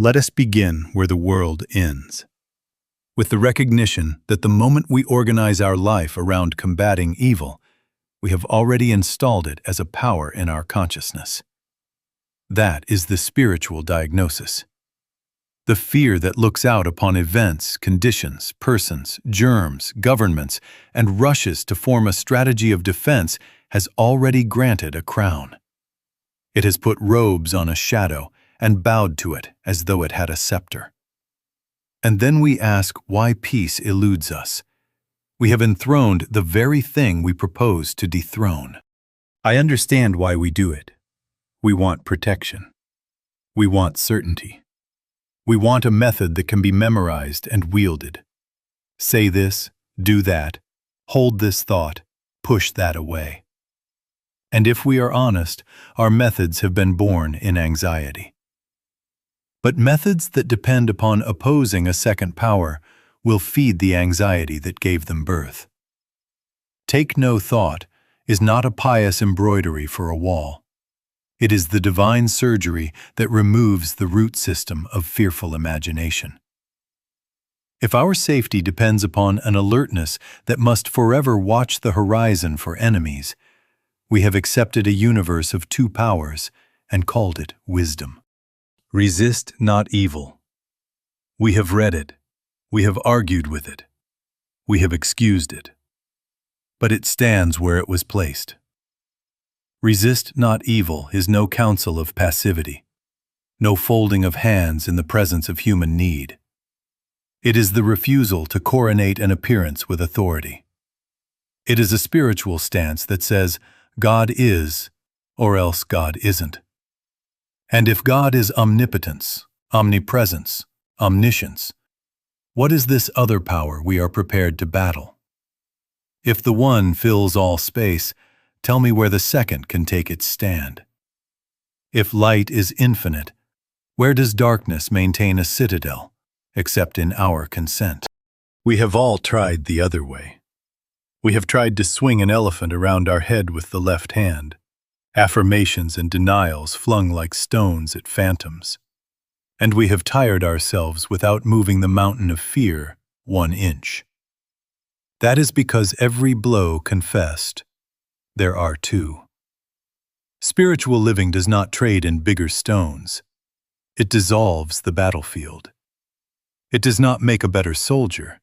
Let us begin where the world ends, with the recognition that the moment we organize our life around combating evil, we have already installed it as a power in our consciousness. That is the spiritual diagnosis. The fear that looks out upon events, conditions, persons, germs, governments, and rushes to form a strategy of defense has already granted a crown. It has put robes on a shadow and bowed to it as though it had a scepter. And then we ask why peace eludes us. We have enthroned the very thing we propose to dethrone. I understand why we do it. We want protection. We want certainty. We want a method that can be memorized and wielded. Say this, do that, hold this thought, push that away. And if we are honest, our methods have been born in anxiety. But methods that depend upon opposing a second power will feed the anxiety that gave them birth. Take no thought is not a pious embroidery for a wall. It is the divine surgery that removes the root system of fearful imagination. If our safety depends upon an alertness that must forever watch the horizon for enemies, we have accepted a universe of two powers and called it wisdom. Resist not evil. We have read it. We have argued with it. We have excused it. But it stands where it was placed. Resist not evil is no counsel of passivity, no folding of hands in the presence of human need. It is the refusal to coronate an appearance with authority. It is a spiritual stance that says, God is, or else God isn't. And if God is omnipotence, omnipresence, omniscience, what is this other power we are prepared to battle? If the one fills all space, tell me where the second can take its stand. If light is infinite, where does darkness maintain a citadel, except in our consent? We have all tried the other way. We have tried to swing an elephant around our head with the left hand, affirmations and denials flung like stones at phantoms. And we have tired ourselves without moving the mountain of fear 1 inch. That is because every blow confessed, there are two. Spiritual living does not trade in bigger stones. It dissolves the battlefield. It does not make a better soldier.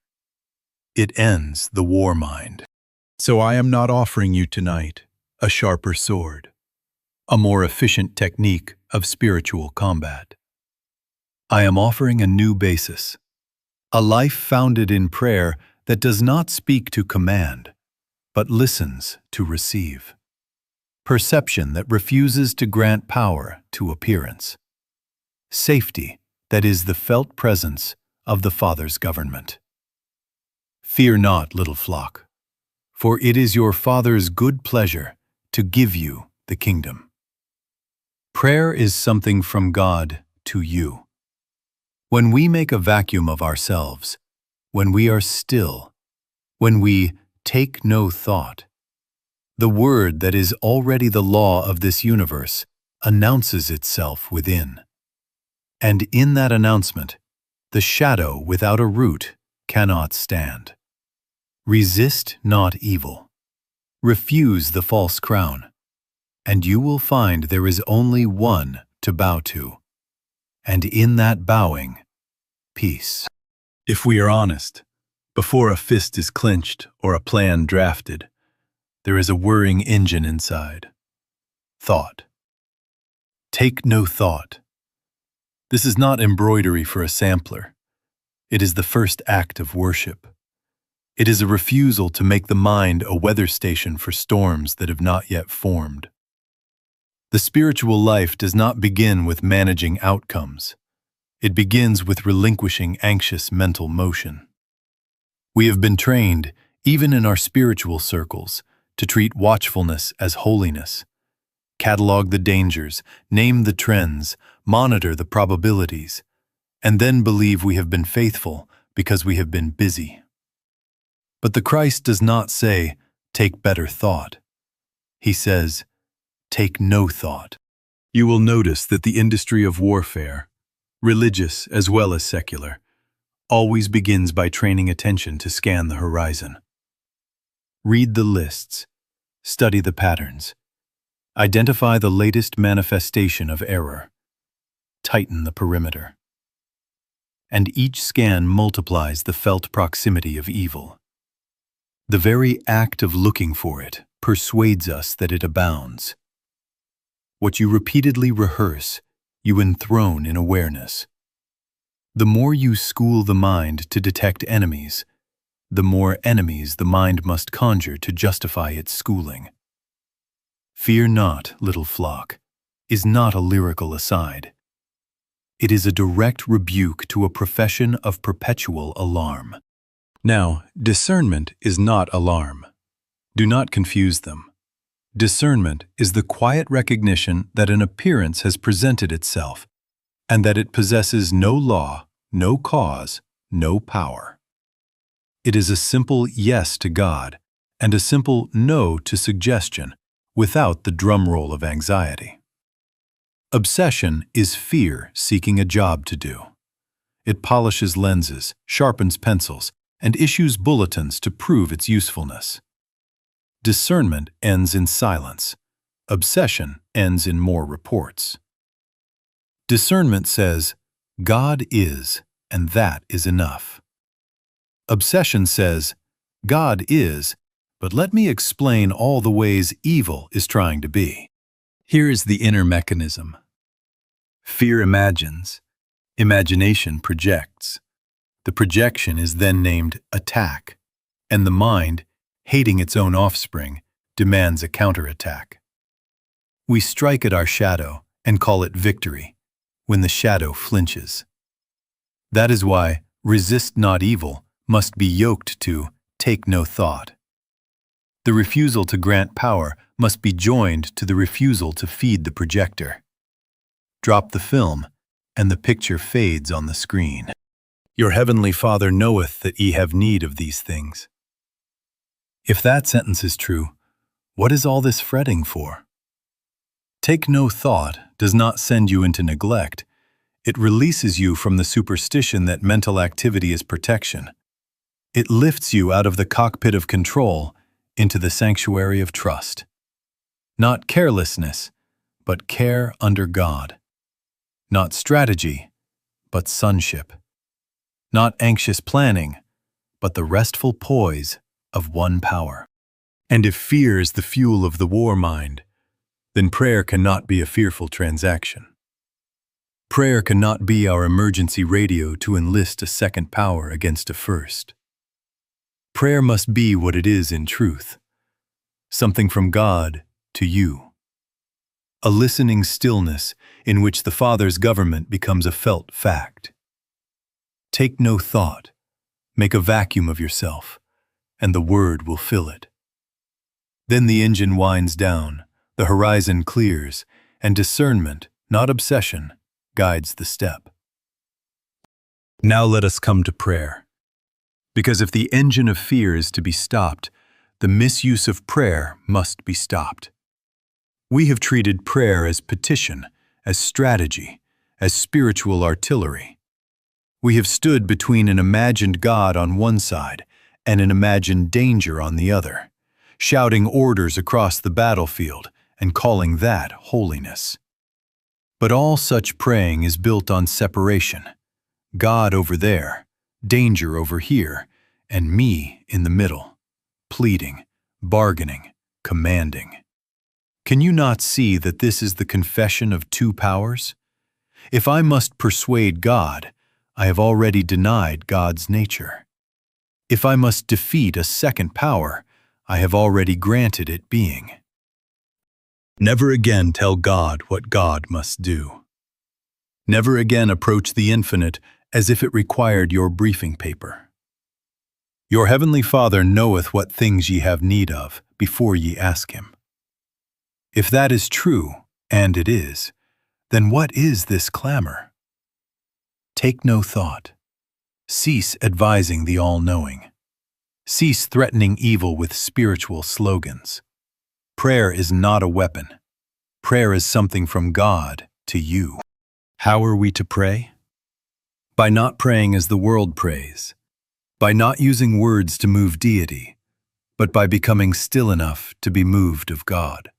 It ends the war mind. So I am not offering you tonight a sharper sword, a more efficient technique of spiritual combat. I am offering a new basis, a life founded in prayer that does not speak to command, but listens to receive. Perception that refuses to grant power to appearance. Safety that is the felt presence of the Father's government. Fear not, little flock, for it is your Father's good pleasure to give you the kingdom. Prayer is something from God to you. When we make a vacuum of ourselves, when we are still, when we take no thought, the word that is already the law of this universe announces itself within. And in that announcement, the shadow without a root cannot stand. Resist not evil. Refuse the false crown, and you will find there is only one to bow to. And in that bowing, peace. If we are honest, before a fist is clenched or a plan drafted, there is a whirring engine inside. Thought. Take no thought. This is not embroidery for a sampler. It is the first act of worship. It is a refusal to make the mind a weather station for storms that have not yet formed. The spiritual life does not begin with managing outcomes. It begins with relinquishing anxious mental motion. We have been trained, even in our spiritual circles, to treat watchfulness as holiness. Catalog the dangers, name the trends, monitor the probabilities, and then believe we have been faithful because we have been busy. But the Christ does not say, take better thought. He says, take no thought. You will notice that the industry of warfare, religious as well as secular, always begins by training attention to scan the horizon. Read the lists, study the patterns, identify the latest manifestation of error, tighten the perimeter. And each scan multiplies the felt proximity of evil. The very act of looking for it persuades us that it abounds. What you repeatedly rehearse, you enthrone in awareness. The more you school the mind to detect enemies, the more enemies the mind must conjure to justify its schooling. Fear not, little flock, is not a lyrical aside. It is a direct rebuke to a profession of perpetual alarm. Now, discernment is not alarm. Do not confuse them. Discernment is the quiet recognition that an appearance has presented itself, and that it possesses no law, no cause, no power. It is a simple yes to God and a simple no to suggestion without the drumroll of anxiety. Obsession is fear seeking a job to do. It polishes lenses, sharpens pencils, and issues bulletins to prove its usefulness. Discernment ends in silence. Obsession ends in more reports. Discernment says, God is, and that is enough. Obsession says, God is, but let me explain all the ways evil is trying to be. Here is the inner mechanism. Fear imagines. Imagination projects. The projection is then named attack, and the mind, hating its own offspring, demands a counterattack. We strike at our shadow and call it victory when the shadow flinches. That is why resist not evil must be yoked to take no thought. The refusal to grant power must be joined to the refusal to feed the projector. Drop the film, and the picture fades on the screen. Your heavenly Father knoweth that ye have need of these things. If that sentence is true, what is all this fretting for? Take no thought does not send you into neglect. It releases you from the superstition that mental activity is protection. It lifts you out of the cockpit of control into the sanctuary of trust. Not carelessness, but care under God. Not strategy, but sonship. Not anxious planning, but the restful poise of one power. And if fear is the fuel of the war mind, then prayer cannot be a fearful transaction. Prayer cannot be our emergency radio to enlist a second power against a first. Prayer must be what it is in truth, something from God to you. A listening stillness in which the Father's government becomes a felt fact. Take no thought, make a vacuum of yourself, and the Word will fill it. Then the engine winds down, the horizon clears, and discernment, not obsession, guides the step. Now let us come to prayer. Because if the engine of fear is to be stopped, the misuse of prayer must be stopped. We have treated prayer as petition, as strategy, as spiritual artillery. We have stood between an imagined God on one side and an imagined danger on the other, shouting orders across the battlefield and calling that holiness. But all such praying is built on separation. God over there, danger over here, and me in the middle, pleading, bargaining, commanding. Can you not see that this is the confession of two powers? If I must persuade God, I have already denied God's nature. If I must defeat a second power, I have already granted it being. Never again tell God what God must do. Never again approach the infinite as if it required your briefing paper. Your heavenly Father knoweth what things ye have need of before ye ask him. If that is true, and it is, then what is this clamor? Take no thought. Cease advising the all-knowing. Cease threatening evil with spiritual slogans. Prayer is not a weapon. Prayer is something from God to you. How are we to pray? by not praying as the world prays, by not using words to move deity, but by becoming still enough to be moved of God.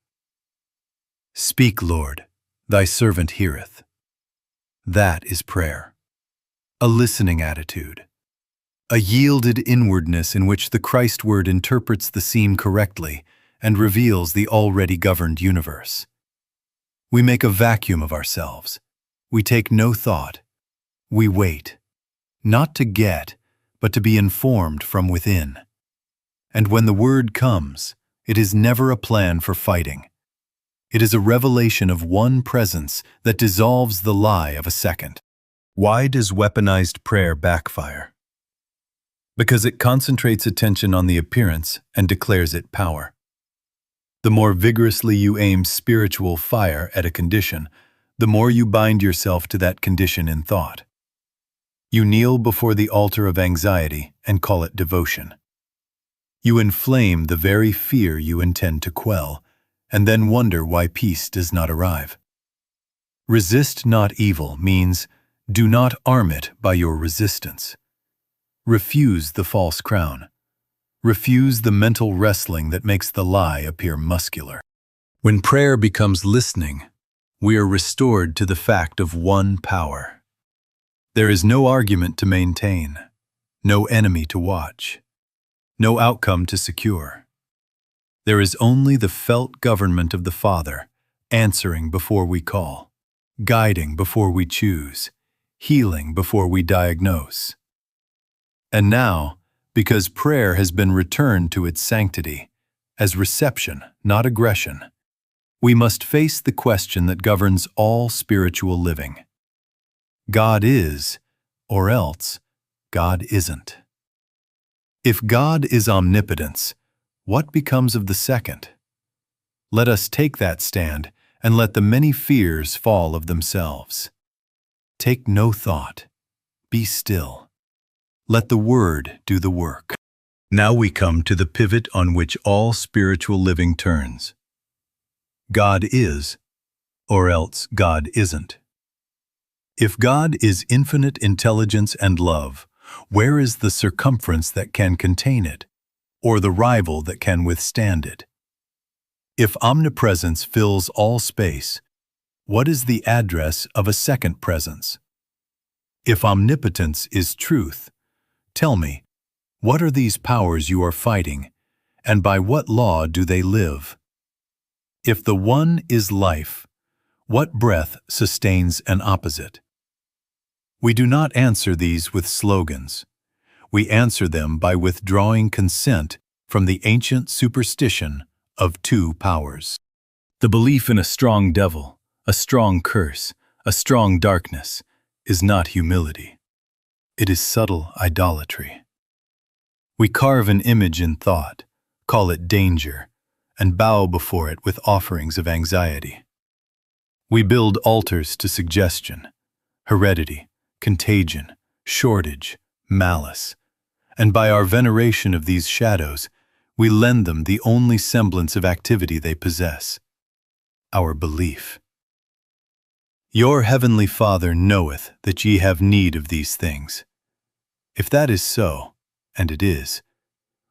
Speak, Lord, thy servant heareth. That is prayer, a listening attitude, a yielded inwardness in which the Christ word interprets the scene correctly and reveals the already governed universe. We make a vacuum of ourselves. We take no thought. We wait, not to get, but to be informed from within. And when the word comes, it is never a plan for fighting. It is a revelation of one presence that dissolves the lie of a second. Why does weaponized prayer backfire? Because it concentrates attention on the appearance and declares it power. The more vigorously you aim spiritual fire at a condition, the more you bind yourself to that condition in thought. You kneel before the altar of anxiety and call it devotion. You inflame the very fear you intend to quell, and then wonder why peace does not arrive. Resist not evil means do not arm it by your resistance. Refuse the false crown. Refuse the mental wrestling that makes the lie appear muscular. When prayer becomes listening, we are restored to the fact of one power. There is no argument to maintain, no enemy to watch, no outcome to secure. There is only the felt government of the Father, answering before we call, guiding before we choose, healing before we diagnose. And now, because prayer has been returned to its sanctity, as reception, not aggression, we must face the question that governs all spiritual living. God is, or else God isn't. If God is omnipotence, what becomes of the second? Let us take that stand and let the many fears fall of themselves. Take no thought. Be still. Let the Word do the work. Now we come to the pivot on which all spiritual living turns. God is, or else God isn't. If God is infinite intelligence and love, where is the circumference that can contain it, or the rival that can withstand it? If omnipresence fills all space, what is the address of a second presence? If omnipotence is truth, tell me, what are these powers you are fighting, and by what law do they live? If the one is life, what breath sustains an opposite? We do not answer these with slogans. We answer them by withdrawing consent from the ancient superstition of two powers. The belief in a strong devil, a strong curse, a strong darkness, is not humility. It is subtle idolatry. We carve an image in thought, call it danger, and bow before it with offerings of anxiety. We build altars to suggestion, heredity, contagion, shortage, malice, and by our veneration of these shadows, we lend them the only semblance of activity they possess, our belief. Your heavenly Father knoweth that ye have need of these things. If that is so, and it is,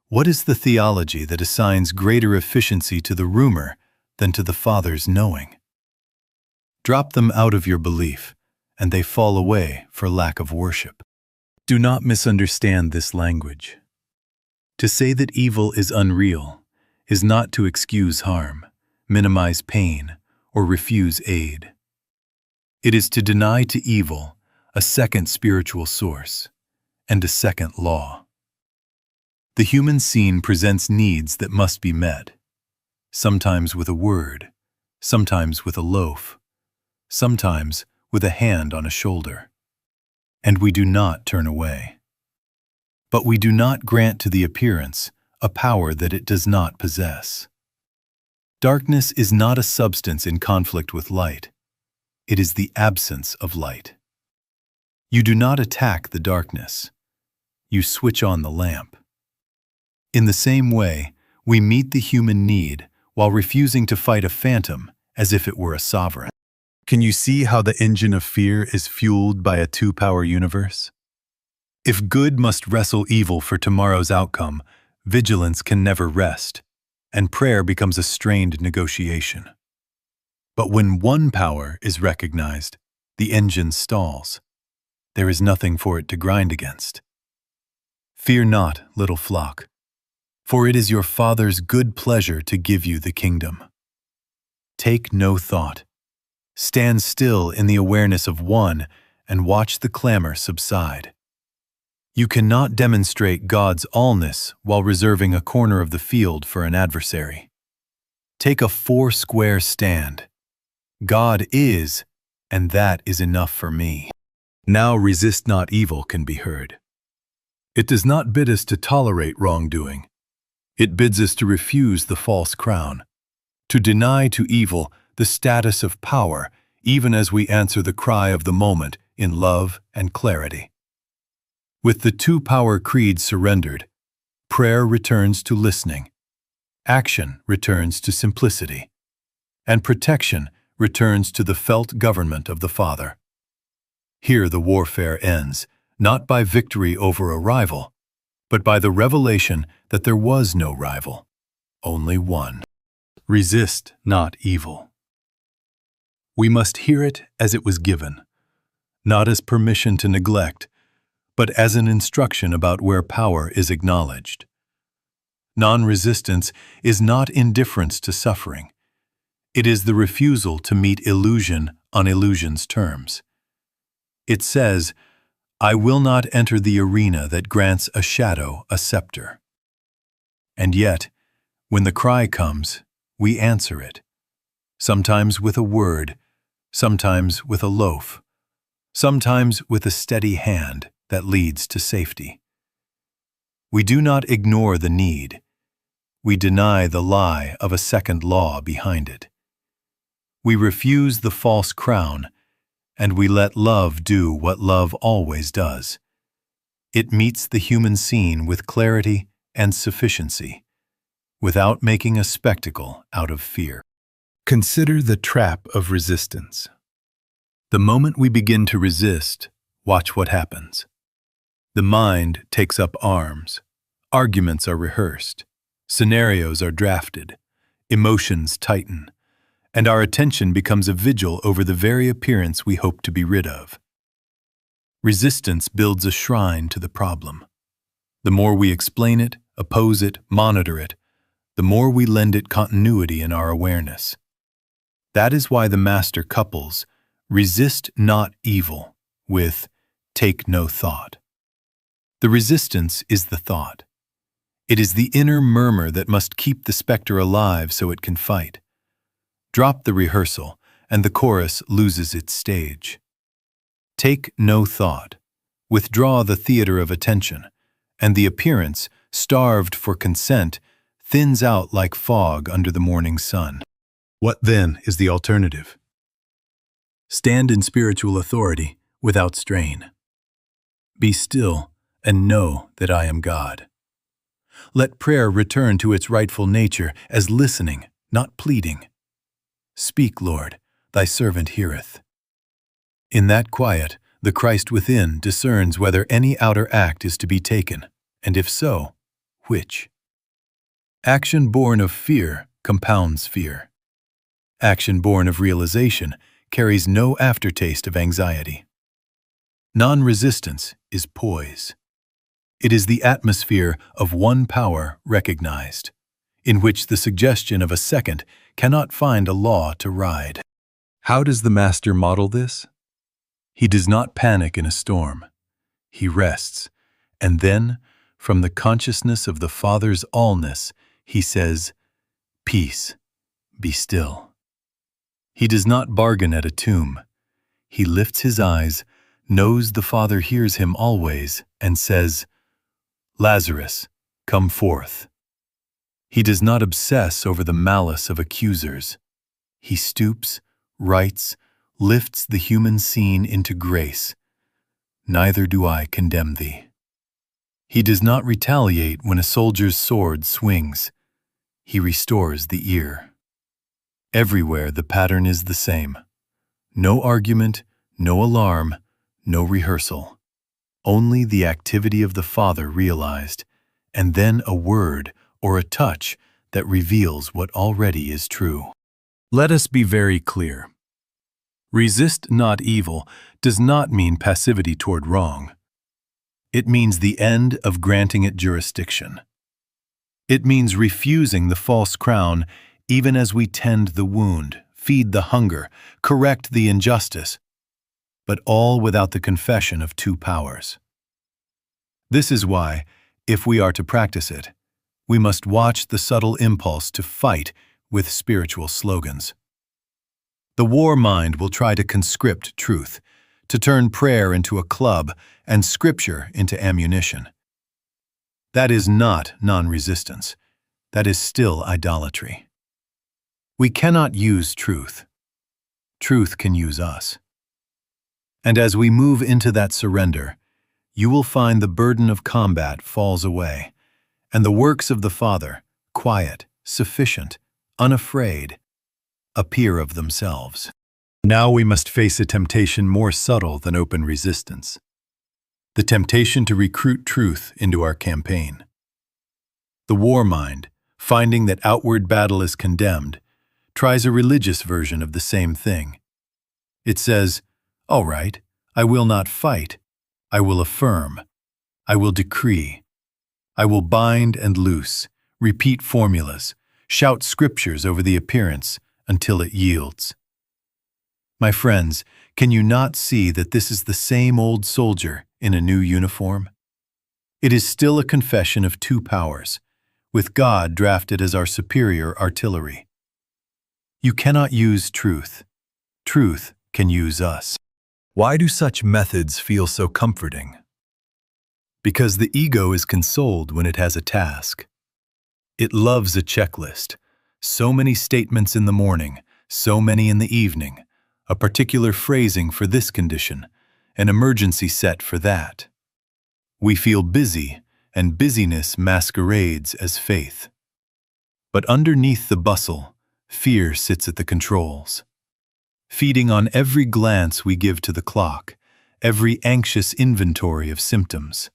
what is the theology that assigns greater efficiency to the rumor than to the Father's knowing? Drop them out of your belief, and they fall away for lack of worship. Do not misunderstand this language. To say that evil is unreal is not to excuse harm, minimize pain, or refuse aid. It is to deny to evil a second spiritual source and a second law. The human scene presents needs that must be met, sometimes with a word, sometimes with a loaf, sometimes with a hand on a shoulder. And we do not turn away. But we do not grant to the appearance a power that it does not possess. Darkness is not a substance in conflict with light. It is the absence of light. You do not attack the darkness. You switch on the lamp. In the same way, we meet the human need while refusing to fight a phantom as if it were a sovereign. Can you see how the engine of fear is fueled by a two-power universe? If good must wrestle evil for tomorrow's outcome, vigilance can never rest, and prayer becomes a strained negotiation. But when one power is recognized, the engine stalls. There is nothing for it to grind against. Fear not, little flock, for it is your Father's good pleasure to give you the kingdom. Take no thought. Stand still in the awareness of one and watch the clamor subside. You cannot demonstrate God's allness while reserving a corner of the field for an adversary. Take a four-square stand. God is, and that is enough for me. Now resist not evil can be heard. It does not bid us to tolerate wrongdoing. It bids us to refuse the false crown, to deny to evil the status of power, even as we answer the cry of the moment in love and clarity. With the two-power creed surrendered, prayer returns to listening, action returns to simplicity, and protection returns to the felt government of the Father. Here the warfare ends, not by victory over a rival, but by the revelation that there was no rival, only one. Resist not evil. We must hear it as it was given, not as permission to neglect, but as an instruction about where power is acknowledged. Non-resistance is not indifference to suffering. It is the refusal to meet illusion on illusion's terms. It says, I will not enter the arena that grants a shadow a scepter. And yet, when the cry comes, we answer it, sometimes with a word, sometimes with a loaf, sometimes with a steady hand that leads to safety. We do not ignore the need. We deny the lie of a second law behind it. We refuse the false crown, and we let love do what love always does. It meets the human scene with clarity and sufficiency, without making a spectacle out of fear. Consider the trap of resistance. The moment we begin to resist, watch what happens. The mind takes up arms. Arguments are rehearsed. Scenarios are drafted. Emotions tighten. And our attention becomes a vigil over the very appearance we hope to be rid of. Resistance builds a shrine to the problem. The more we explain it, oppose it, monitor it, the more we lend it continuity in our awareness. That is why the Master couples resist not evil with take no thought. The resistance is the thought. It is the inner murmur that must keep the specter alive so it can fight. Drop the rehearsal, and the chorus loses its stage. Take no thought. Withdraw the theater of attention, and the appearance, starved for consent, thins out like fog under the morning sun. What then is the alternative? Stand in spiritual authority without strain. Be still and know that I am God. Let prayer return to its rightful nature as listening, not pleading. Speak, Lord, thy servant heareth. In that quiet, the Christ within discerns whether any outer act is to be taken, and if so, which. Action born of fear compounds fear. Action born of realization carries no aftertaste of anxiety. Non-resistance is poise. It is the atmosphere of one power recognized, in which the suggestion of a second cannot find a law to ride. How does the Master model this? He does not panic in a storm. He rests, and then, from the consciousness of the Father's allness, he says, Peace, be still. He does not bargain at a tomb. He lifts his eyes, knows the Father hears him always, and says, Lazarus, come forth. He does not obsess over the malice of accusers. He stoops, writes, lifts the human scene into grace. Neither do I condemn thee. He does not retaliate when a soldier's sword swings. He restores the ear. Everywhere the pattern is the same. No argument, no alarm, no rehearsal. Only the activity of the Father realized, and then a word or a touch that reveals what already is true. Let us be very clear. Resist not evil does not mean passivity toward wrong. It means the end of granting it jurisdiction. It means refusing the false crown even as we tend the wound, feed the hunger, correct the injustice, but all without the confession of two powers. This is why, if we are to practice it, we must watch the subtle impulse to fight with spiritual slogans. The war mind will try to conscript truth, to turn prayer into a club and scripture into ammunition. That is not non-resistance. That is still idolatry. We cannot use truth. Truth can use us. And as we move into that surrender, you will find the burden of combat falls away, and the works of the Father, quiet, sufficient, unafraid, appear of themselves. Now we must face a temptation more subtle than open resistance. The temptation to recruit truth into our campaign. The war mind, finding that outward battle is condemned, tries a religious version of the same thing. It says, "All right, I will not fight. I will affirm. I will decree. I will bind and loose, repeat formulas, shout scriptures over the appearance until it yields." My friends, can you not see that this is the same old soldier in a new uniform? It is still a confession of two powers, with God drafted as our superior artillery. You cannot use truth. Truth can use us. Why do such methods feel so comforting? Because the ego is consoled when it has a task. It loves a checklist. So many statements in the morning, so many in the evening, a particular phrasing for this condition, an emergency set for that. We feel busy, and busyness masquerades as faith. But underneath the bustle, fear sits at the controls, feeding on every glance we give to the clock, every anxious inventory of symptoms.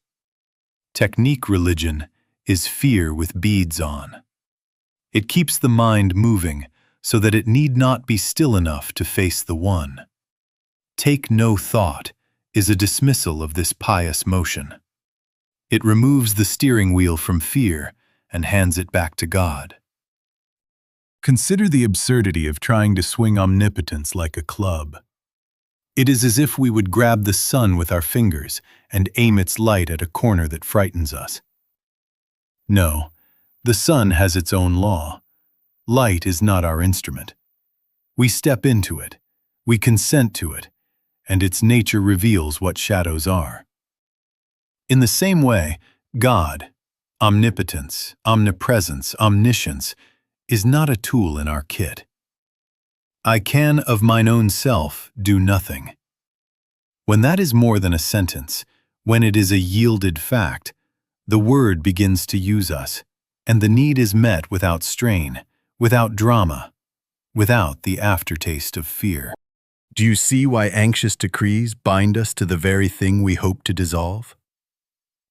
Technique religion is fear with beads on. It keeps the mind moving so that it need not be still enough to face the one. Take no thought is a dismissal of this pious motion. It removes the steering wheel from fear and hands it back to God. Consider the absurdity of trying to swing omnipotence like a club. It is as if we would grab the sun with our fingers and aim its light at a corner that frightens us. No, the sun has its own law. Light is not our instrument. We step into it, we consent to it, and its nature reveals what shadows are. In the same way, God, omnipotence, omnipresence, omniscience, is not a tool in our kit. I can of mine own self do nothing. When that is more than a sentence, when it is a yielded fact, the word begins to use us, and the need is met without strain, without drama, without the aftertaste of fear. Do you see why anxious decrees bind us to the very thing we hope to dissolve?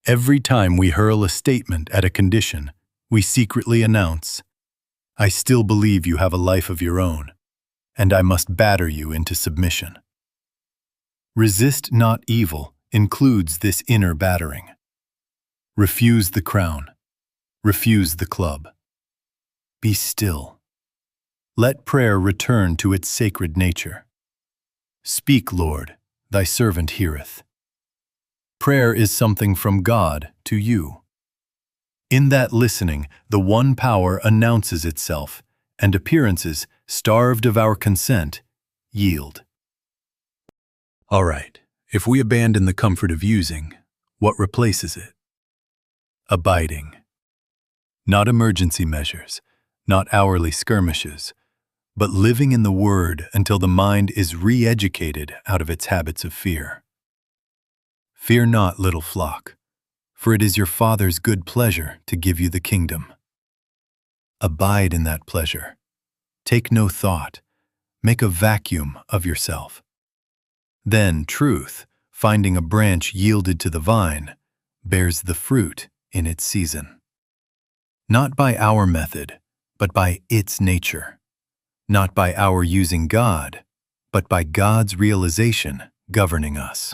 Every time we hurl a statement at a condition, we secretly announce, "I still believe you have a life of your own, and I must batter you into submission." Resist not evil includes this inner battering. Refuse the crown. Refuse the club. Be still. Let prayer return to its sacred nature. Speak, Lord, thy servant heareth. Prayer is something from God to you. In that listening, the one power announces itself, and appearances, starved of our consent, yield. All right, if we abandon the comfort of using, what replaces it? Abiding. Not emergency measures, not hourly skirmishes, but living in the Word until the mind is re-educated out of its habits of fear. Fear not, little flock, for it is your Father's good pleasure to give you the kingdom. Abide in that pleasure. Take no thought. make a vacuum of yourself. Then truth, finding a branch yielded to the vine, bears the fruit in its season. Not by our method, but by its nature. Not by our using God, but by God's realization governing us.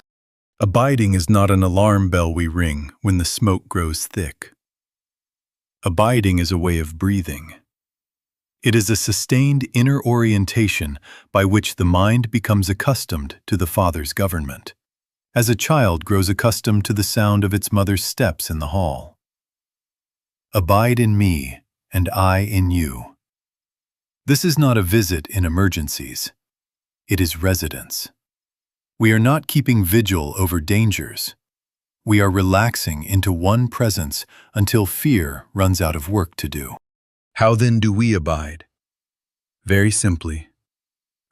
Abiding is not an alarm bell we ring when the smoke grows thick. Abiding is a way of breathing. It is a sustained inner orientation by which the mind becomes accustomed to the Father's government, as a child grows accustomed to the sound of its mother's steps in the hall. Abide in me, and I in you. This is not a visit in emergencies. It is residence. We are not keeping vigil over dangers. We are relaxing into one presence until fear runs out of work to do. How then do we abide? Very simply,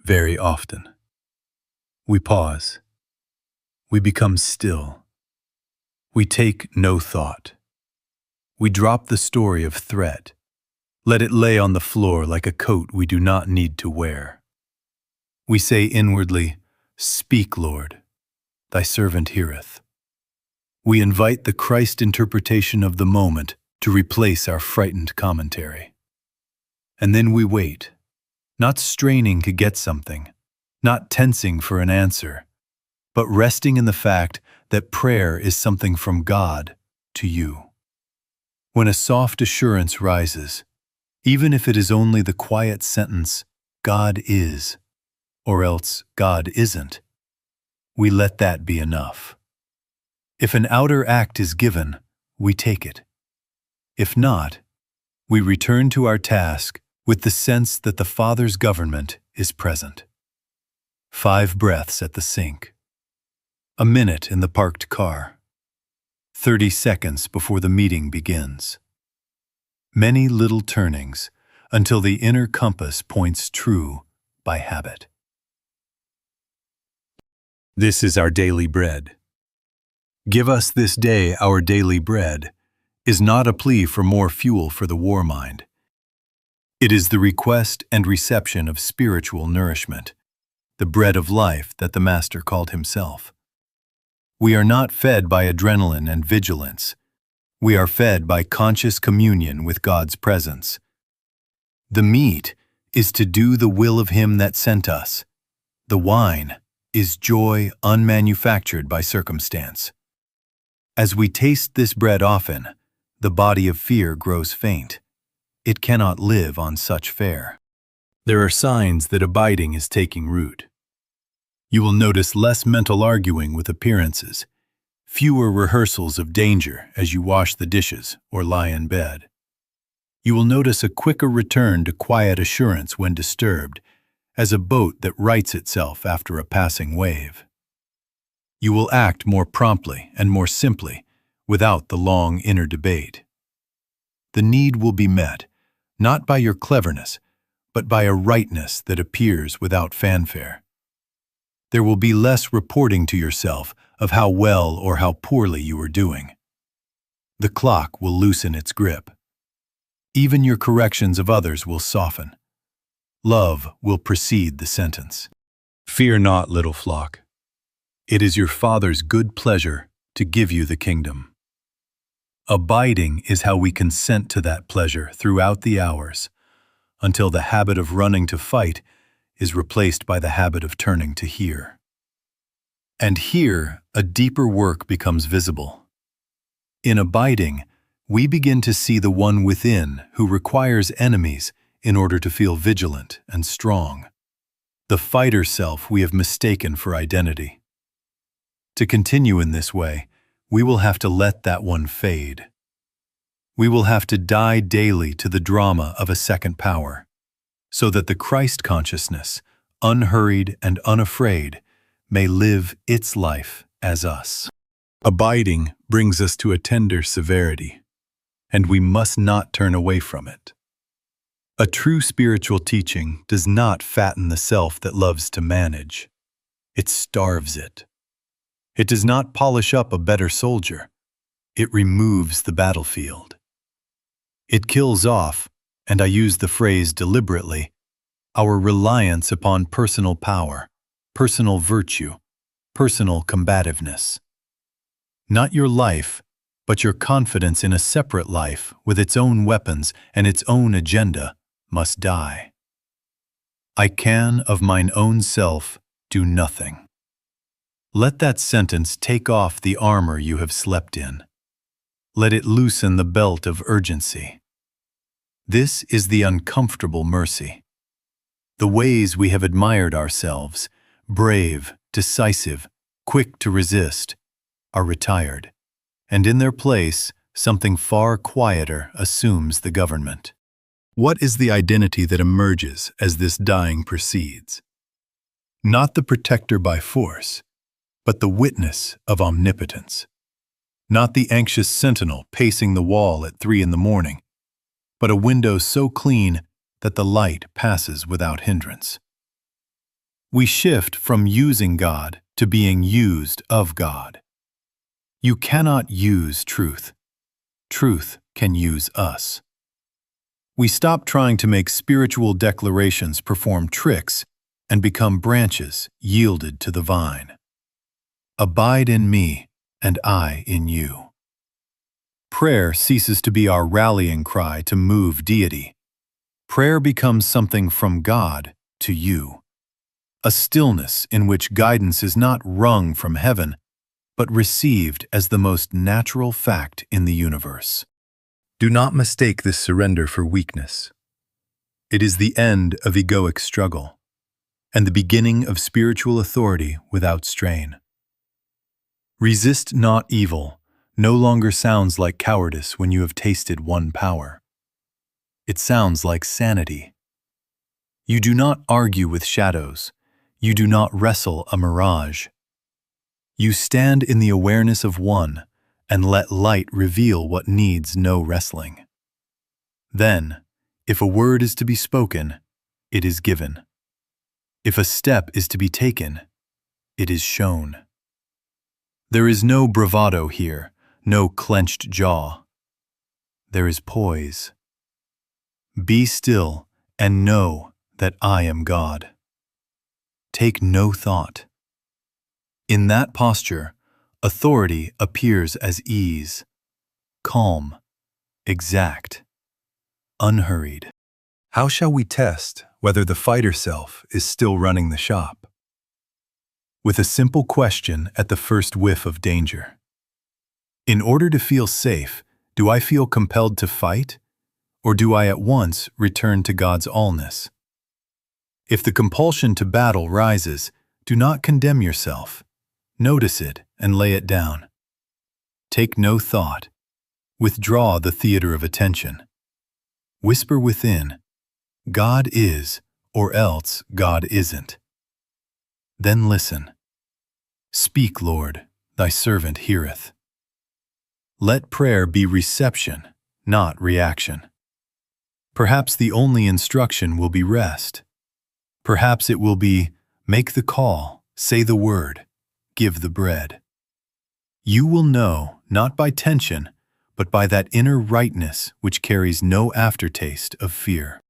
very often. We pause. We become still. We take no thought. We drop the story of threat. Let it lay on the floor like a coat we do not need to wear. We say inwardly, "Speak, Lord, thy servant heareth." We invite the Christ interpretation of the moment to replace our frightened commentary. And then we wait, not straining to get something, not tensing for an answer, but resting in the fact that prayer is something from God to you. When a soft assurance rises, even if it is only the quiet sentence, "God is," or else "God isn't," we let that be enough. If an outer act is given, we take it. If not, we return to our task with the sense that the Father's government is present. 5 breaths at the sink. A minute in the parked car. 30 seconds before the meeting begins. Many little turnings until the inner compass points true by habit. This is our daily bread. "Give us this day our daily bread" is not a plea for more fuel for the war mind. It is the request and reception of spiritual nourishment, the bread of life that the Master called himself. We are not fed by adrenaline and vigilance. We are fed by conscious communion with God's presence. The meat is to do the will of Him that sent us. The wine is joy unmanufactured by circumstance. As we taste this bread often, the body of fear grows faint. It cannot live on such fare. There are signs that abiding is taking root. You will notice less mental arguing with appearances, fewer rehearsals of danger as you wash the dishes or lie in bed. You will notice a quicker return to quiet assurance when disturbed, as a boat that rights itself after a passing wave. You will act more promptly and more simply, without the long inner debate. The need will be met, not by your cleverness, but by a rightness that appears without fanfare. There will be less reporting to yourself of how well or how poorly you are doing. The clock will loosen its grip. Even your corrections of others will soften. Love will precede the sentence. Fear not, little flock. It is your Father's good pleasure to give you the kingdom. Abiding is how we consent to that pleasure throughout the hours, until the habit of running to fight is replaced by the habit of turning to hear. And here, a deeper work becomes visible. In abiding, we begin to see the one within who requires enemies in order to feel vigilant and strong, the fighter self we have mistaken for identity. To continue in this way, we will have to let that one fade. We will have to die daily to the drama of a second power, so that the Christ consciousness, unhurried and unafraid, may live its life as us. Abiding brings us to a tender severity, and we must not turn away from it. A true spiritual teaching does not fatten the self that loves to manage. It starves it. It does not polish up a better soldier. It removes the battlefield. It kills off, and I use the phrase deliberately, our reliance upon personal power, personal virtue, personal combativeness. Not your life, but your confidence in a separate life with its own weapons and its own agenda must die. I can of mine own self do nothing. Let that sentence take off the armor you have slept in. Let it loosen the belt of urgency. This is the uncomfortable mercy. The ways we have admired ourselves, brave, decisive, quick to resist, are retired, and in their place, something far quieter assumes the government. What is the identity that emerges as this dying proceeds? Not the protector by force, but the witness of omnipotence. Not the anxious sentinel pacing the wall at 3 a.m, but a window so clean that the light passes without hindrance. We shift from using God to being used of God. You cannot use truth. Truth can use us. We stop trying to make spiritual declarations perform tricks and become branches yielded to the vine. Abide in me, and I in you. Prayer ceases to be our rallying cry to move deity. Prayer becomes something from God to you. A stillness in which guidance is not wrung from heaven, but received as the most natural fact in the universe. Do not mistake this surrender for weakness. It is the end of egoic struggle, and the beginning of spiritual authority without strain. Resist not evil no longer sounds like cowardice when you have tasted one power. It sounds like sanity. You do not argue with shadows. You do not wrestle a mirage. You stand in the awareness of one and let light reveal what needs no wrestling. Then, if a word is to be spoken, it is given. If a step is to be taken, it is shown. There is no bravado here, no clenched jaw. There is poise. Be still and know that I am God. Take no thought. In that posture, authority appears as ease, calm, exact, unhurried. How shall we test whether the fighter self is still running the shop? With a simple question at the first whiff of danger. In order to feel safe, do I feel compelled to fight, or do I at once return to God's allness? If the compulsion to battle rises, do not condemn yourself. Notice it and lay it down. Take no thought. Withdraw the theater of attention. Whisper within, God is, or else God isn't. Then listen. Speak, Lord, thy servant heareth. Let prayer be reception, not reaction. Perhaps the only instruction will be rest. Perhaps it will be, make the call, say the word, give the bread. You will know, not by tension, but by that inner rightness which carries no aftertaste of fear.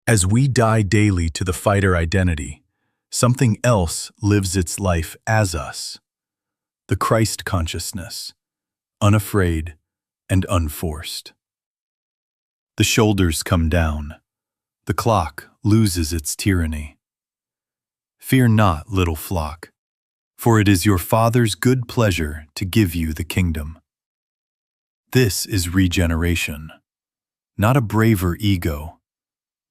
As we die daily to the fighter identity, something else lives its life as us. The Christ consciousness, unafraid and unforced. The shoulders come down. The clock loses its tyranny. Fear not, little flock, for it is your Father's good pleasure to give you the kingdom. This is regeneration, not a braver ego,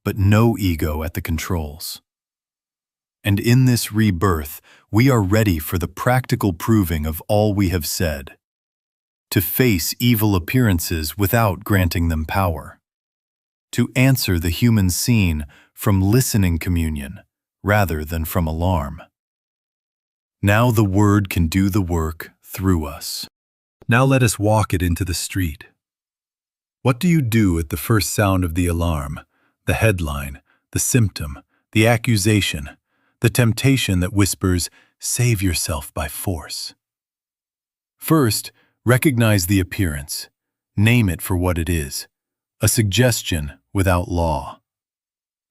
but no ego at the controls. And in this rebirth, we are ready for the practical proving of all we have said, to face evil appearances without granting them power, to answer the human scene from listening communion rather than from alarm. Now the Word can do the work through us. Now let us walk it into the street. What do you do at the first sound of the alarm, the headline, the symptom, the accusation, the temptation that whispers, save yourself by force? First, recognize the appearance. Name it for what it is, a suggestion without law.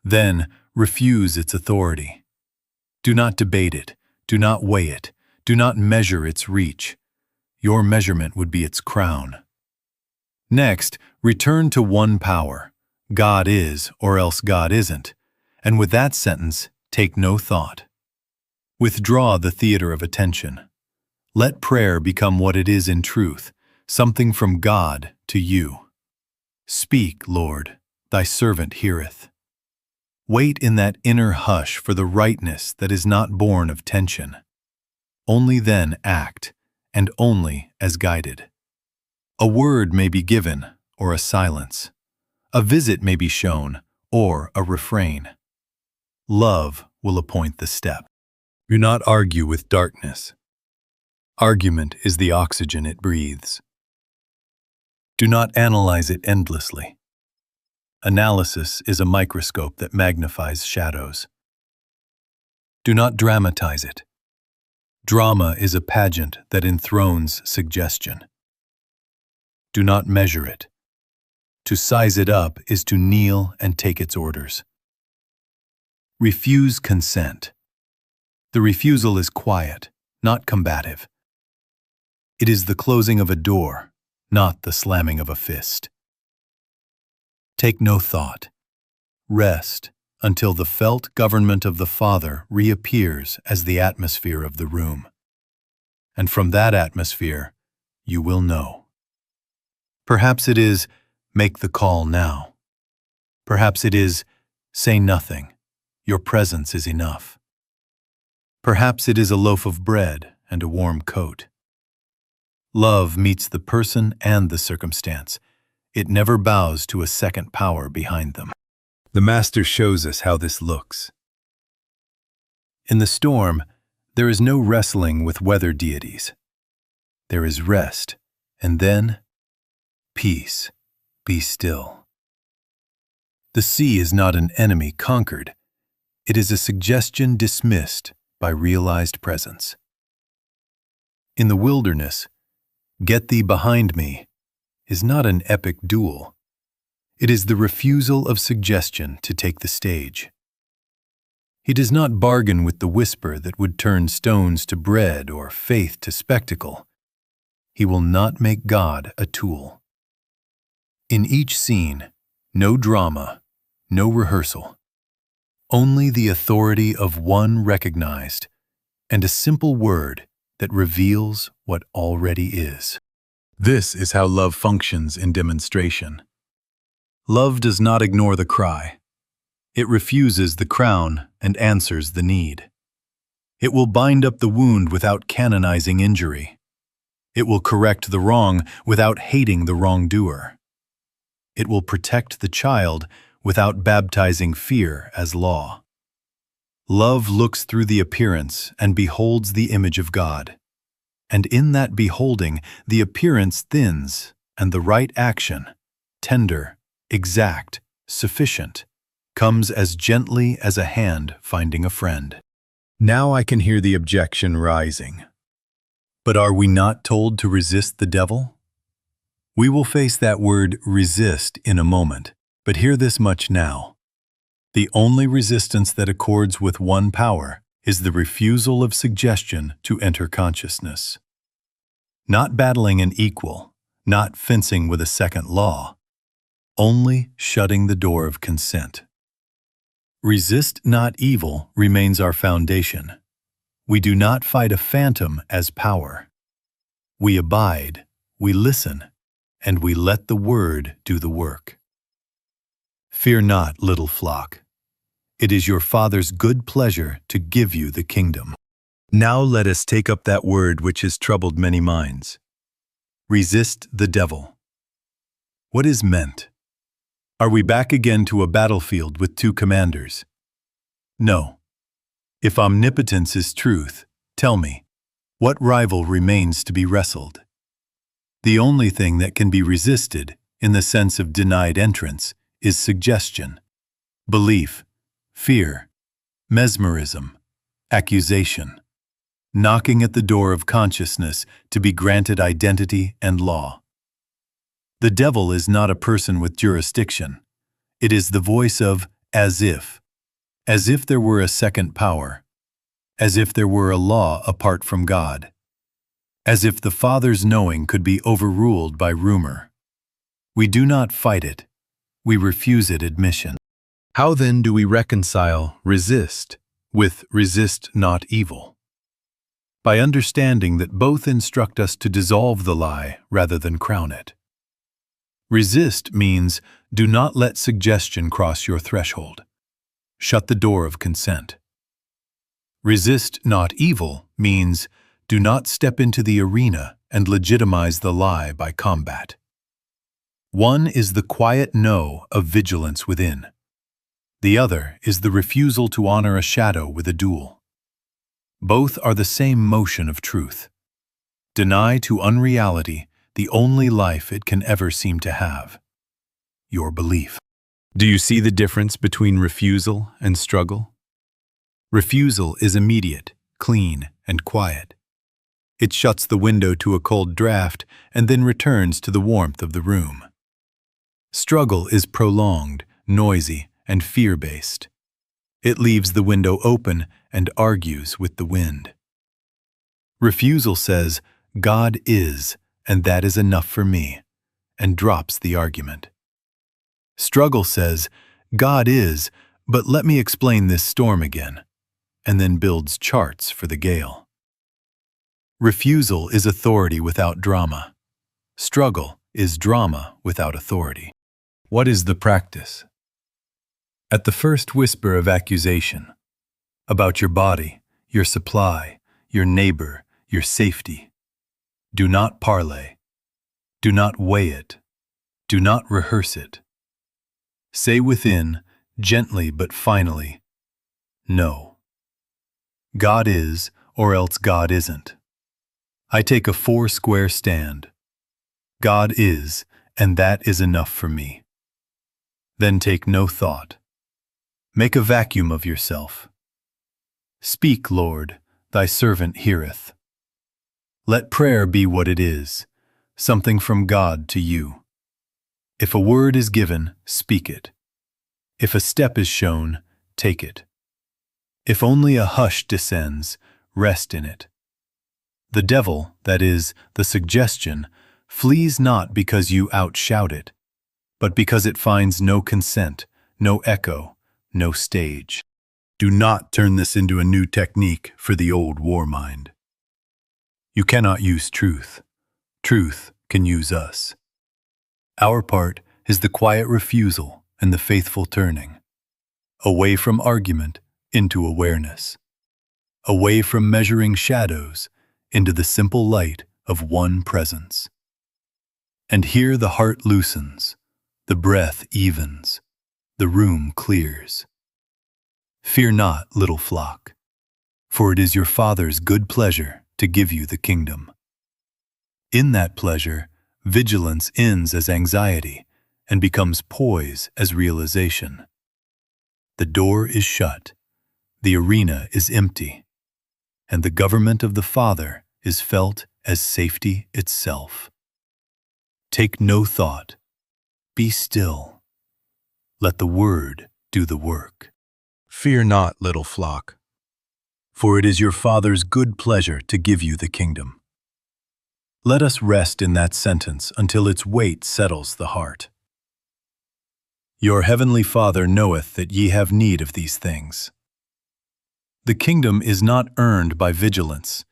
Then, refuse its authority. Do not debate it. Do not weigh it. Do not measure its reach. Your measurement would be its crown. Next, return to one power. God is, or else God isn't. And with that sentence, take no thought. Withdraw the theater of attention. Let prayer become what it is in truth, something from God to you. Speak, Lord, thy servant heareth. Wait in that inner hush for the rightness that is not born of tension. Only then act, and only as guided. A word may be given, or a silence. A visit may be shown, or a refrain. Love will appoint the step. Do not argue with darkness. Argument is the oxygen it breathes. Do not analyze it endlessly. Analysis is a microscope that magnifies shadows. Do not dramatize it. Drama is a pageant that enthrones suggestion. Do not measure it. To size it up is to kneel and take its orders. Refuse consent. The refusal is quiet, not combative. It is the closing of a door, not the slamming of a fist. Take no thought. Rest until the felt government of the Father reappears as the atmosphere of the room. And from that atmosphere, you will know. Perhaps it is, make the call now. Perhaps it is, say nothing. Your presence is enough. Perhaps it is a loaf of bread and a warm coat. Love meets the person and the circumstance. It never bows to a second power behind them. The Master shows us how this looks. In the storm, there is no wrestling with weather deities. There is rest, and then, peace, be still. The sea is not an enemy conquered. It is a suggestion dismissed by realized presence. In the wilderness, "Get thee behind me" is not an epic duel. It is the refusal of suggestion to take the stage. He does not bargain with the whisper that would turn stones to bread or faith to spectacle. He will not make God a tool. In each scene, no drama, no rehearsal. Only the authority of one recognized, and a simple word that reveals what already is. This is how love functions in demonstration. Love does not ignore the cry. It refuses the crown and answers the need. It will bind up the wound without canonizing injury. It will correct the wrong without hating the wrongdoer. It will protect the child without baptizing fear as law. Love looks through the appearance and beholds the image of God. And in that beholding, the appearance thins, and the right action, tender, exact, sufficient, comes as gently as a hand finding a friend. Now I can hear the objection rising. But are we not told to resist the devil? We will face that word resist in a moment, but hear this much now. The only resistance that accords with one power is the refusal of suggestion to enter consciousness. Not battling an equal, not fencing with a second law, only shutting the door of consent. Resist not evil remains our foundation. We do not fight a phantom as power. We abide, we listen, and we let the word do the work. Fear not, little flock. It is your Father's good pleasure to give you the kingdom. Now let us take up that word which has troubled many minds. Resist the devil. What is meant? Are we back again to a battlefield with two commanders? No. If omnipotence is truth, tell me, what rival remains to be wrestled? The only thing that can be resisted, in the sense of denied entrance, is suggestion, belief, fear, mesmerism, accusation, knocking at the door of consciousness to be granted identity and law. The devil is not a person with jurisdiction. It is the voice of as if, As if there were a second power, as if there were a law apart from God, as if the Father's knowing could be overruled by rumor. We do not fight it, we refuse it admission. How then do we reconcile resist with resist not evil? By understanding that both instruct us to dissolve the lie rather than crown it. Resist means do not let suggestion cross your threshold. Shut the door of consent. Resist not evil means do not step into the arena and legitimize the lie by combat. One is the quiet no of vigilance within. The other is the refusal to honor a shadow with a duel. Both are the same motion of truth. Deny to unreality the only life it can ever seem to have, your belief. Do you see the difference between refusal and struggle? Refusal is immediate, clean, and quiet. It shuts the window to a cold draft and then returns to the warmth of the room. Struggle is prolonged, noisy, and fear-based. It leaves the window open and argues with the wind. Refusal says, God is, and that is enough for me, and drops the argument. Struggle says, God is, but let me explain this storm again, and then builds charts for the gale. Refusal is authority without drama. Struggle is drama without authority. What is the practice? At the first whisper of accusation, about your body, your supply, your neighbor, your safety, do not parley. Do not weigh it. Do not rehearse it. Say within, gently but finally, no. God is, or else God isn't. I take a 4-square stand. God is, and that is enough for me. Then take no thought. Make a vacuum of yourself. Speak, Lord, thy servant heareth. Let prayer be what it is, something from God to you. If a word is given, speak it. If a step is shown, take it. If only a hush descends, rest in it. The devil, that is, the suggestion, flees not because you outshout it, but because it finds no consent, no echo, no stage. Do not turn this into a new technique for the old war mind. You cannot use truth. Truth can use us. Our part is the quiet refusal and the faithful turning. Away from argument into awareness. Away from measuring shadows into the simple light of one presence. And here the heart loosens, the breath evens, the room clears. Fear not, little flock, for it is your Father's good pleasure to give you the kingdom. In that pleasure, vigilance ends as anxiety and becomes poise as realization. The door is shut, the arena is empty, and the government of the Father is felt as safety itself. Take no thought. Be still. Let the word do the work. Fear not, little flock, for it is your Father's good pleasure to give you the kingdom. Let us rest in that sentence until its weight settles the heart. Your heavenly Father knoweth that ye have need of these things. The kingdom is not earned by vigilance,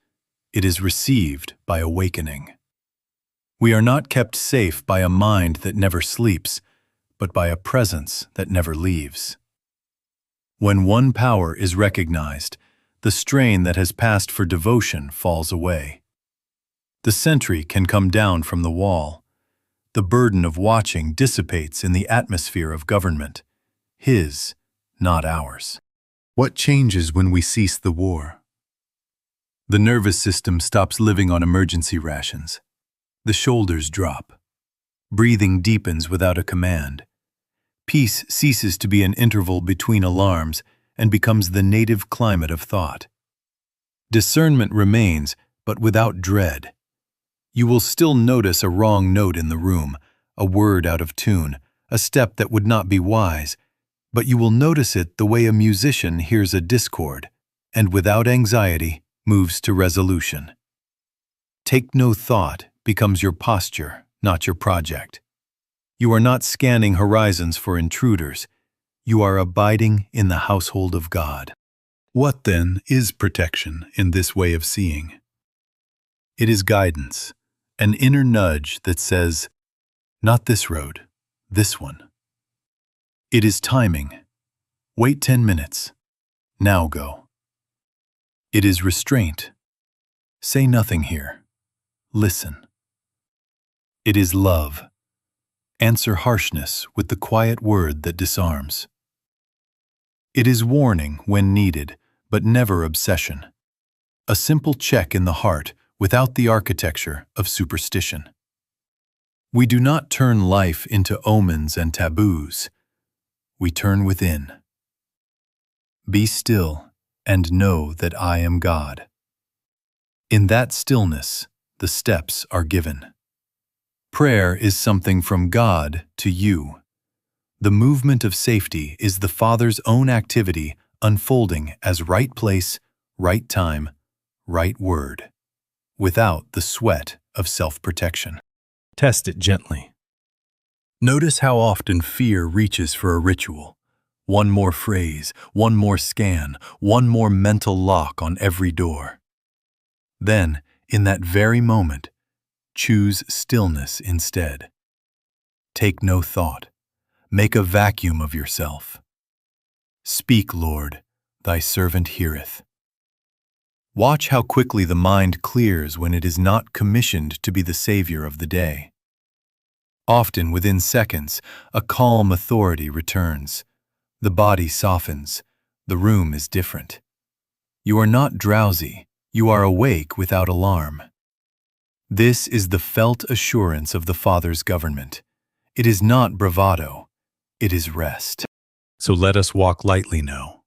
it is received by awakening. We are not kept safe by a mind that never sleeps, but by a presence that never leaves. When one power is recognized, the strain that has passed for devotion falls away. The sentry can come down from the wall. The burden of watching dissipates in the atmosphere of government, his, not ours. What changes when we cease the war? The nervous system stops living on emergency rations. The shoulders drop. Breathing deepens without a command. Peace ceases to be an interval between alarms and becomes the native climate of thought. Discernment remains, but without dread. You will still notice a wrong note in the room, a word out of tune, a step that would not be wise, but you will notice it the way a musician hears a discord and without anxiety moves to resolution. Take no thought becomes your posture, not your project. You are not scanning horizons for intruders. You are abiding in the household of God. What then is protection in this way of seeing? It is guidance, an inner nudge that says, not this road, this one. It is timing. Wait 10 minutes. Now go. It is restraint. Say nothing here. Listen. It is love. Answer harshness with the quiet word that disarms. It is warning when needed, but never obsession. A simple check in the heart without the architecture of superstition. We do not turn life into omens and taboos. We turn within. Be still and know that I am God. In that stillness, the steps are given. Prayer is something from God to you. The movement of safety is the Father's own activity unfolding as right place, right time, right word, without the sweat of self-protection. Test it gently. Notice how often fear reaches for a ritual. One more phrase, one more scan, one more mental lock on every door. Then, in that very moment, choose stillness instead. Take no thought. Make a vacuum of yourself. Speak, Lord, thy servant heareth. Watch how quickly the mind clears when it is not commissioned to be the savior of the day. Often, within seconds, a calm authority returns. The body softens. The room is different. You are not drowsy. You are awake without alarm. This is the felt assurance of the Father's government. It is not bravado. It is rest. So let us walk lightly now.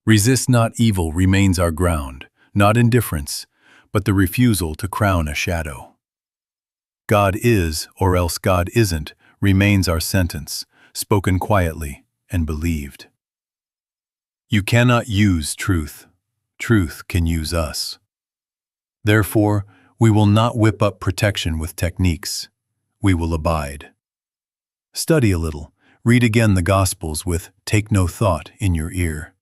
Resist not evil remains our ground, not indifference, but the refusal to crown a shadow. God is, or else God isn't, remains our sentence, spoken quietly and believed. You cannot use truth. Truth can use us. Therefore, we will not whip up protection with techniques. We will abide. Study a little. Read again the Gospels with "take no thought" in your ear.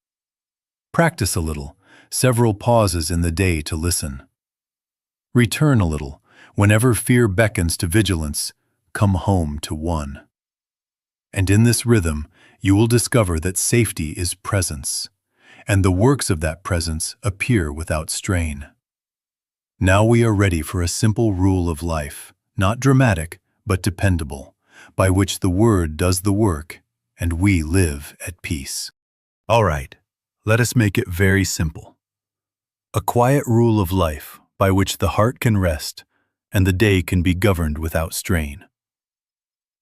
Practice a little, several pauses in the day to listen. Return a little. Whenever fear beckons to vigilance, come home to one. And in this rhythm, you will discover that safety is presence, and the works of that presence appear without strain. Now we are ready for a simple rule of life, not dramatic, but dependable, by which the Word does the work, and we live at peace. All right, let us make it very simple. A quiet rule of life by which the heart can rest, and the day can be governed without strain.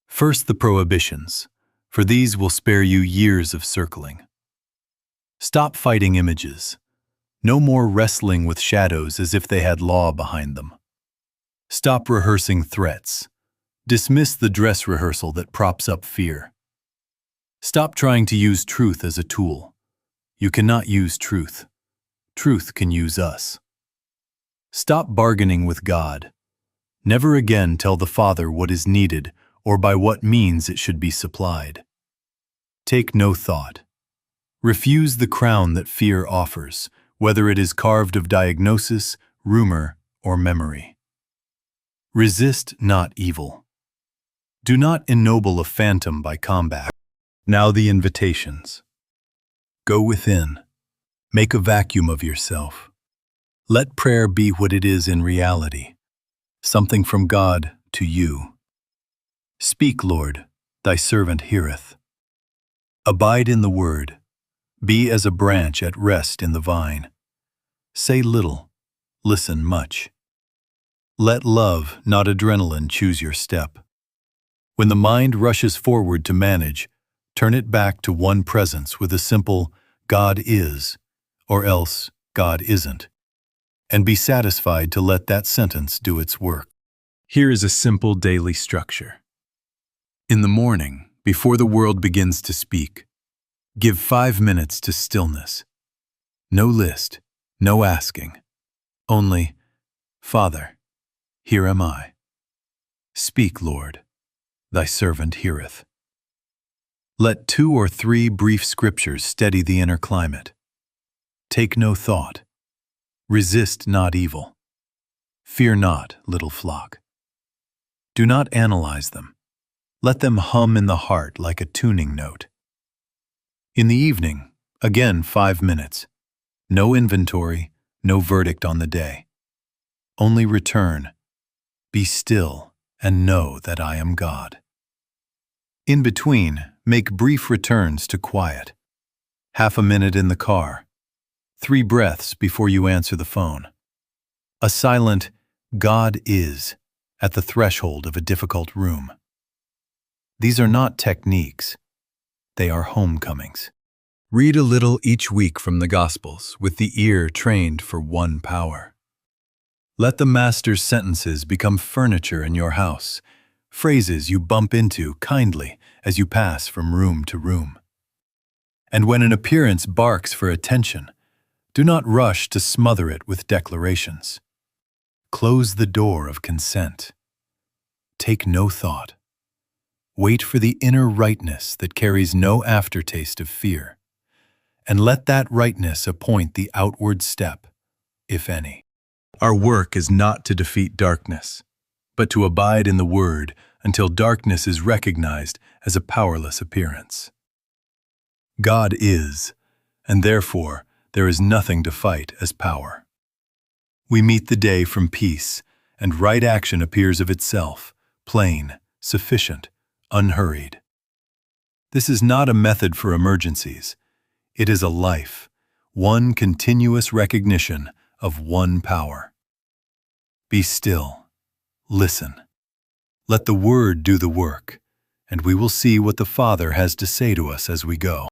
First, the prohibitions, for these will spare you years of circling. Stop fighting images. No more wrestling with shadows as if they had law behind them. Stop rehearsing threats. Dismiss the dress rehearsal that props up fear. Stop trying to use truth as a tool. You cannot use truth. Truth can use us. Stop bargaining with God. Never again tell the Father what is needed or by what means it should be supplied. Take no thought. Refuse the crown that fear offers, whether it is carved of diagnosis, rumor, or memory. Resist not evil. Do not ennoble a phantom by combat. Now the invitations. Go within. Make a vacuum of yourself. Let prayer be what it is in reality, something from God to you. Speak, Lord, thy servant heareth. Abide in the word. Be as a branch at rest in the vine. Say little, listen much. Let love, not adrenaline, choose your step. When the mind rushes forward to manage, turn it back to one presence with a simple "God is," or else "God isn't," and be satisfied to let that sentence do its work. Here is a simple daily structure. In the morning, Before the world begins to speak, give 5 minutes to stillness. No list, no asking. Only, Father, here am I. Speak, Lord, thy servant heareth. Let 2 or 3 brief scriptures steady the inner climate. Take no thought. Resist not evil. Fear not, little flock. Do not analyze them. Let them hum in the heart like a tuning note. In the evening, again 5 minutes. No inventory, no verdict on the day. Only return. Be still and know that I am God. In between, make brief returns to quiet. Half a minute in the car. 3 breaths before you answer the phone. A silent, God is, at the threshold of a difficult room. These are not techniques. They are homecomings. Read a little each week from the Gospels with the ear trained for one power. Let the Master's sentences become furniture in your house, phrases you bump into kindly as you pass from room to room. And when an appearance barks for attention, do not rush to smother it with declarations. Close the door of consent. Take no thought. Wait for the inner rightness that carries no aftertaste of fear, and let that rightness appoint the outward step, if any. Our work is not to defeat darkness, but to abide in the Word until darkness is recognized as a powerless appearance. God is, and therefore there is nothing to fight as power. We meet the day from peace, and right action appears of itself, plain, sufficient, unhurried. This is not a method for emergencies. It is a life, one continuous recognition of one power. Be still. Listen. Let the Word do the work, and we will see what the Father has to say to us as we go.